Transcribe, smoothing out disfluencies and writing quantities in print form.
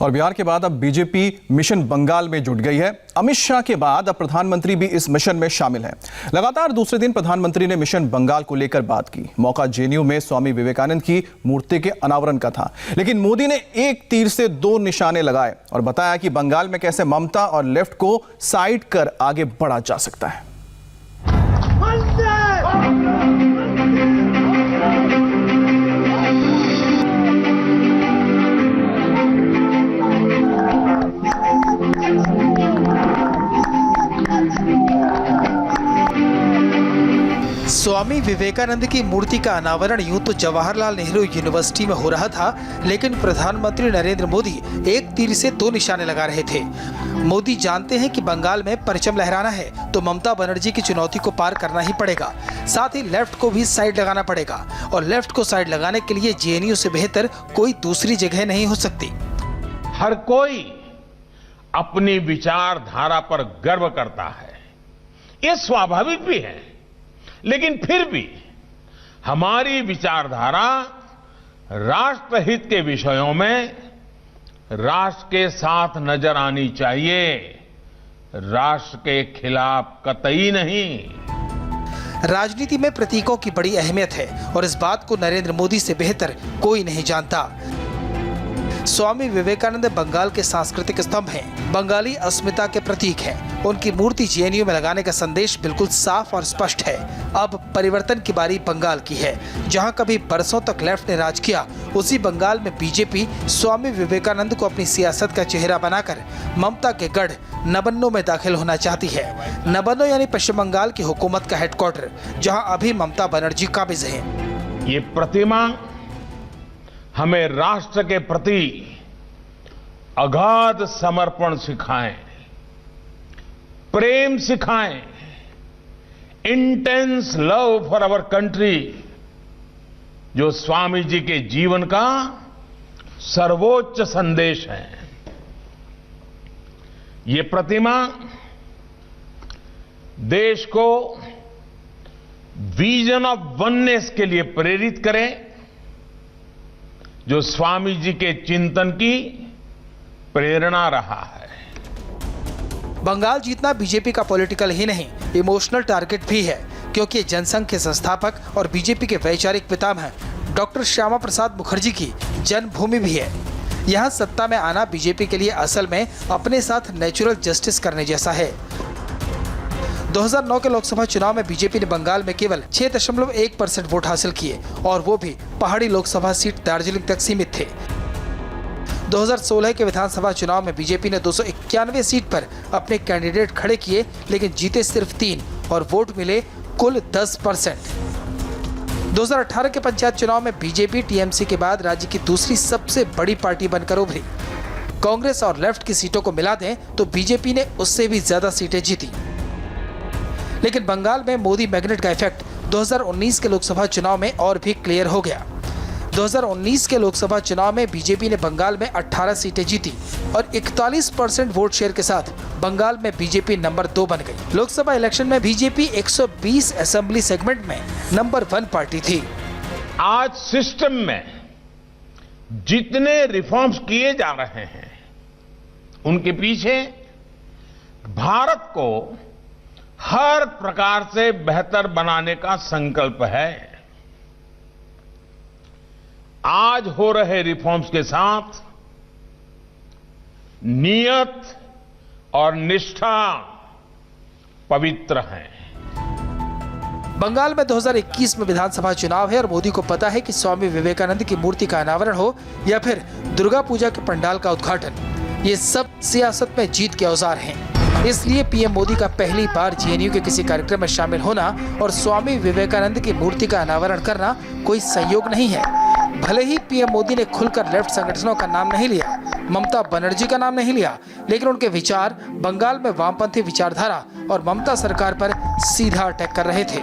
और बिहार के बाद अब बीजेपी मिशन बंगाल में जुट गई है। अमित शाह के बाद अब प्रधानमंत्री भी इस मिशन में शामिल हैं। लगातार दूसरे दिन प्रधानमंत्री ने मिशन बंगाल को लेकर बात की। मौका जेएनयू में स्वामी विवेकानंद की मूर्ति के अनावरण का था, लेकिन मोदी ने एक तीर से दो निशाने लगाए और बताया कि बंगाल में कैसे ममता और लेफ्ट को साइड कर आगे बढ़ा जा सकता है। स्वामी विवेकानंद की मूर्ति का अनावरण यूं तो जवाहरलाल नेहरू यूनिवर्सिटी में हो रहा था, लेकिन प्रधानमंत्री नरेंद्र मोदी एक तीर से दो निशाने लगा रहे थे। मोदी जानते हैं कि बंगाल में परचम लहराना है तो ममता बनर्जी की चुनौती को पार करना ही पड़ेगा, साथ ही लेफ्ट को भी साइड लगाना पड़ेगा। और लेफ्ट को साइड लगाने के लिए जेएनयू से बेहतर कोई दूसरी जगह नहीं हो सकती। हर कोई अपनी विचारधारा पर गर्व करता है, ये स्वाभाविक भी है, लेकिन फिर भी हमारी विचारधारा राष्ट्रहित के विषयों में राष्ट्र के साथ नजर आनी चाहिए, राष्ट्र के खिलाफ कतई नहीं। राजनीति में प्रतीकों की बड़ी अहमियत है और इस बात को नरेंद्र मोदी से बेहतर कोई नहीं जानता। स्वामी विवेकानंद बंगाल के सांस्कृतिक स्तंभ हैं, बंगाली अस्मिता के प्रतीक हैं। उनकी मूर्ति जेएनयू में लगाने का संदेश बिल्कुल साफ और स्पष्ट है। अब परिवर्तन की बारी बंगाल की है। जहां कभी बरसों तक लेफ्ट ने राज किया, उसी बंगाल में बीजेपी स्वामी विवेकानंद को अपनी सियासत का चेहरा बनाकर ममता के गढ़ नबन्नो में दाखिल होना चाहती है। नबन्नो यानी पश्चिम बंगाल की हुकूमत का हेडक्वार्टर, जहाँ अभी ममता बनर्जी काबिज है। ये प्रतिमा हमें राष्ट्र के प्रति अगाध समर्पण सिखाएं, प्रेम सिखाएं, intense love for our country, जो स्वामी जी के जीवन का सर्वोच्च संदेश है। ये प्रतिमा देश को विजन ऑफ वननेस के लिए प्रेरित करे, जो स्वामी जी के चिंतन की प्रेरणा रहा है। बंगाल जीतना बीजेपी का पॉलिटिकल ही नहीं, इमोशनल टारगेट भी है, क्योंकि जनसंघ के संस्थापक और बीजेपी के वैचारिक पितामह डॉक्टर श्यामा प्रसाद मुखर्जी की जन्मभूमि भी है। यहाँ सत्ता में आना बीजेपी के लिए असल में अपने साथ नेचुरल जस्टिस करने जैसा है। 2009 के लोकसभा चुनाव में बीजेपी ने बंगाल में केवल 6.1% वोट हासिल किए और वो भी पहाड़ी लोकसभा सीट दार्जिलिंग तक सीमित थे। 2016 के विधानसभा चुनाव में बीजेपी ने 291 सीट पर अपने कैंडिडेट खड़े किए, लेकिन जीते सिर्फ 3 और वोट मिले कुल 10%। 2018 के पंचायत चुनाव में बीजेपी टीएमसी के बाद राज्य की दूसरी सबसे बड़ी पार्टी बनकर उभरी। कांग्रेस और लेफ्ट की सीटों को मिला दें तो बीजेपी ने उससे भी ज्यादा सीटें जीती। लेकिन बंगाल में मोदी मैग्नेट का इफेक्ट 2019 के लोकसभा चुनाव में और भी क्लियर हो गया। 2019 के लोकसभा चुनाव में बीजेपी ने बंगाल में 18 सीटें जीती और 41% वोट शेयर के साथ बंगाल में बीजेपी नंबर 2 बन गई। लोकसभा इलेक्शन में बीजेपी 120 असेंबली सेगमेंट में नंबर 1 पार्टी थी। आज सिस्टम में जितने रिफॉर्म्स किए जा रहे हैं, उनके पीछे भारत को हर प्रकार से बेहतर बनाने का संकल्प है। आज हो रहे रिफॉर्म्स के साथ नियत और निष्ठा पवित्र है। बंगाल में 2021 में विधानसभा चुनाव है और मोदी को पता है कि स्वामी विवेकानंद की मूर्ति का अनावरण हो या फिर दुर्गा पूजा के पंडाल का उद्घाटन, ये सब सियासत में जीत के औजार हैं। इसलिए पीएम मोदी का पहली बार जेएनयू के किसी कार्यक्रम में शामिल होना और स्वामी विवेकानंद की मूर्ति का अनावरण करना कोई संयोग नहीं है। भले ही पीएम मोदी ने खुलकर लेफ्ट संगठनों का नाम नहीं लिया, ममता बनर्जी का नाम नहीं लिया, लेकिन उनके विचार बंगाल में वामपंथी विचारधारा और ममता सरकार पर सीधा अटैक कर रहे थे।